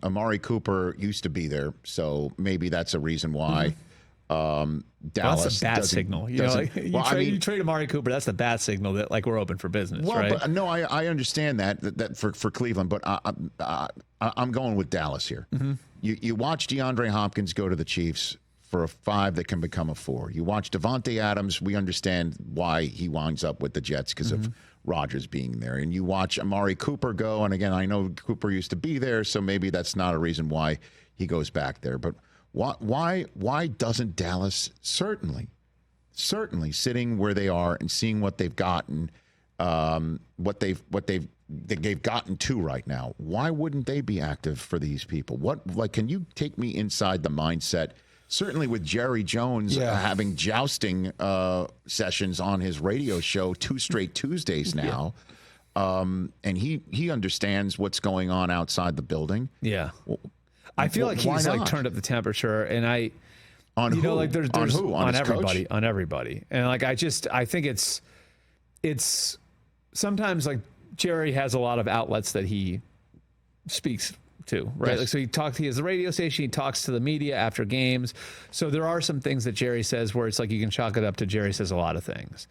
Amari Cooper used to be there, so maybe that's a reason why. Dallas that's a bat signal. You trade Amari Cooper. That's the bat signal that like we're open for business, right? But, no, I understand that for Cleveland, but I'm going with Dallas here. You watch DeAndre Hopkins go to the Chiefs for a 5 that can become a 4. You watch Devontae Adams. We understand why he winds up with the Jets because of Rodgers being there. And you watch Amari Cooper go, and again, I know Cooper used to be there, so maybe that's not a reason why he goes back there. But why doesn't Dallas certainly sitting where they are and seeing what they've gotten, what they've gotten to right now? Why wouldn't they be active for these people? Can you take me inside the mindset? Certainly with Jerry Jones having jousting sessions on his radio show 2 straight Tuesdays now, and he understands what's going on outside the building. Yeah. I feel like he's like turned up the temperature, and on who? Like there's on who? On everybody, coach? on everybody, and like I think it's sometimes like Jerry has a lot of outlets that he speaks to, right? Yes. Like so he has the radio station, he talks to the media after games. So there are some things that Jerry says where it's like you can chalk it up to Jerry says a lot of things.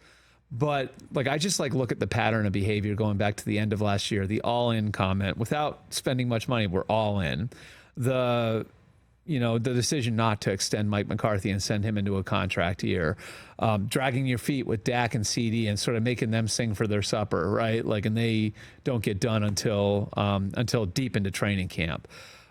But like I just like look at the pattern of behavior going back to the end of last year, the all-in comment without spending much money, we're all in. The decision not to extend Mike McCarthy and send him into a contract year, dragging your feet with Dak and CD and sort of making them sing for their supper, right? Like, and they don't get done until deep into training camp.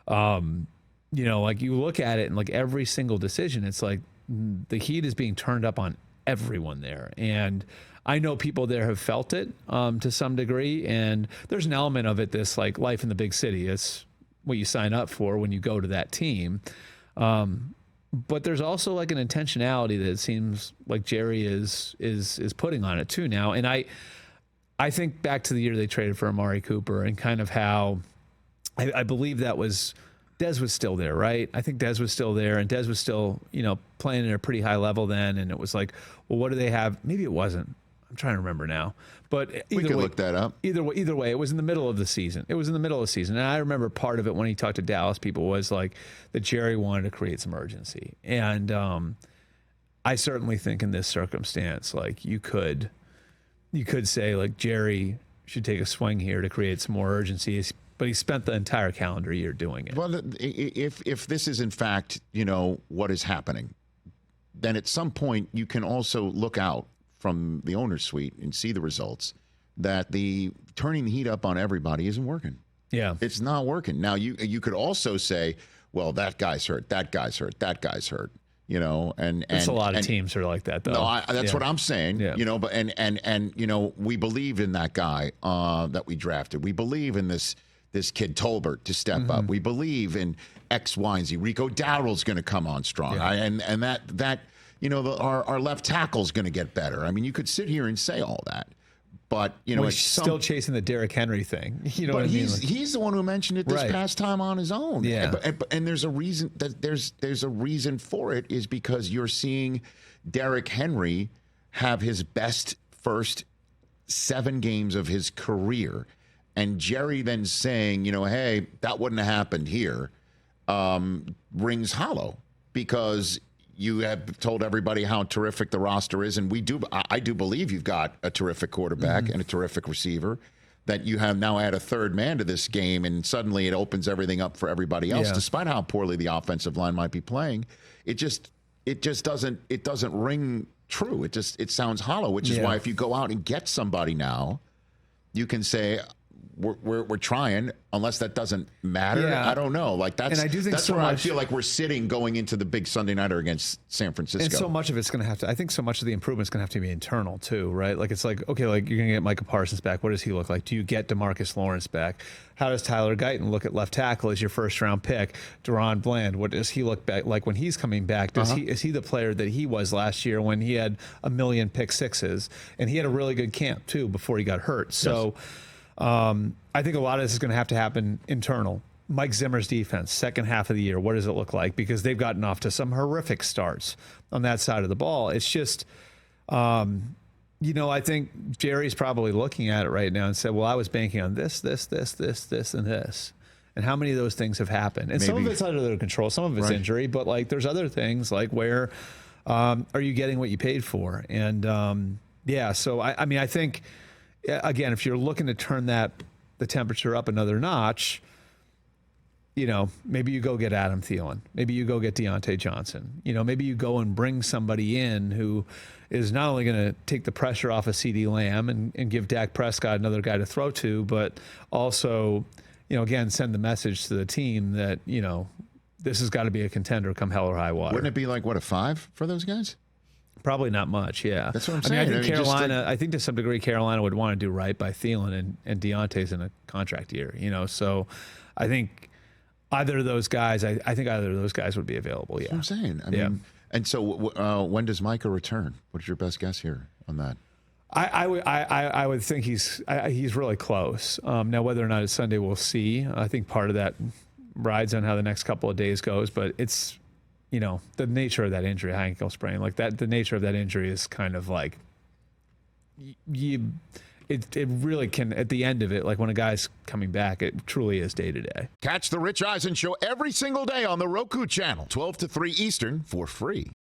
Like you look at it and like every single decision, it's like the heat is being turned up on everyone there. And I know people there have felt it to some degree. And there's an element of it, this like life in the big city. It's what you sign up for when you go to that team. But there's also like an intentionality that it seems like Jerry is putting on it too now. And I think back to the year they traded for Amari Cooper and kind of how I believe that was Dez was still there, right? I think Dez was still there, and Dez was still, playing at a pretty high level then. And it was like, well, what do they have? Maybe it wasn't. I'm trying to remember now. But we could look that up. Either way, it was in the middle of the season. And I remember part of it when he talked to Dallas people was like that Jerry wanted to create some urgency. And I certainly think in this circumstance, like you could say like Jerry should take a swing here to create some more urgency. But he spent the entire calendar year doing it. Well, if this is in fact, what is happening, then at some point you can also look out from the owner's suite and see the results that the turning the heat up on everybody isn't working. Yeah. It's not working. Now, you could also say, well, that guy's hurt, that guy's hurt, that guy's hurt, and there's a lot of teams are like that, though. No, that's what I'm saying, yeah. But and we believe in that guy that we drafted. We believe in this kid Tolbert to step up. We believe in X, Y, and Z. Rico Dowdle's going to come on strong. Yeah. And that our left tackle's going to get better. I mean, you could sit here and say all that, but he's still chasing the Derrick Henry thing. But what I mean? He's the one who mentioned it this past time on his own. Yeah. And there's a reason that there's a reason for it is because you're seeing Derrick Henry have his best first 7 games of his career. And Jerry then saying, hey, that wouldn't have happened here, rings hollow because you have told everybody how terrific the roster is. And I do believe you've got a terrific quarterback and a terrific receiver, that you have now add a third man to this game. And suddenly it opens everything up for everybody else, despite how poorly the offensive line might be playing. It just doesn't ring true. It sounds hollow, which is why if you go out and get somebody now, you can say, we're trying, unless that doesn't matter. Yeah. I don't know. Like that's so where I much, feel like we're sitting going into the big Sunday nighter against San Francisco. And so much of it's going to have to. I think so much of the improvement's going to have to be internal too, right? Like it's like, okay, like you're going to get Micah Parsons back. What does he look like? Do you get DeMarcus Lawrence back? How does Tyler Guyton look at left tackle as your first round pick? Deron Bland, what does he look back like when he's coming back? Is he the player that he was last year when he had 1 million pick sixes and he had a really good camp too before he got hurt? So. I think a lot of this is going to have to happen internal. Mike Zimmer's defense, second half of the year, what does it look like? Because they've gotten off to some horrific starts on that side of the ball. It's just, I think Jerry's probably looking at it right now and said, well, I was banking on this, and this. And how many of those things have happened? And some of it's under their control, some of it's injury, but like there's other things like where are you getting what you paid for? And so I mean, I think, again, if you're looking to turn the temperature up another notch, you know, maybe you go get Adam Thielen. Maybe you go get Deontay Johnson. You know, maybe you go and bring somebody in who is not only going to take the pressure off of CeeDee Lamb and give Dak Prescott another guy to throw to, but also, you know, again, send the message to the team that, you know, this has got to be a contender come hell or high water. Wouldn't it be like, what, a 5 for those guys? Probably not much, yeah. That's what I'm saying. I think Carolina, I think to some degree, Carolina would want to do right by Thielen and Deontay's in a contract year, you know, so I think either of those guys, I think either of those guys would be available. Yeah, that's what I'm saying. I mean, and so when does Micah return? What's your best guess here on that? I would think he's really close. Now, whether or not it's Sunday, we'll see. I think part of that rides on how the next couple of days goes, but it's, you know, the nature of that injury, high ankle sprain, like that. The nature of that injury is kind of like It really can, at the end of it, like when a guy's coming back, it truly is day to day. Catch the Rich Eisen Show every single day on the Roku Channel, 12 to 3 Eastern, for free.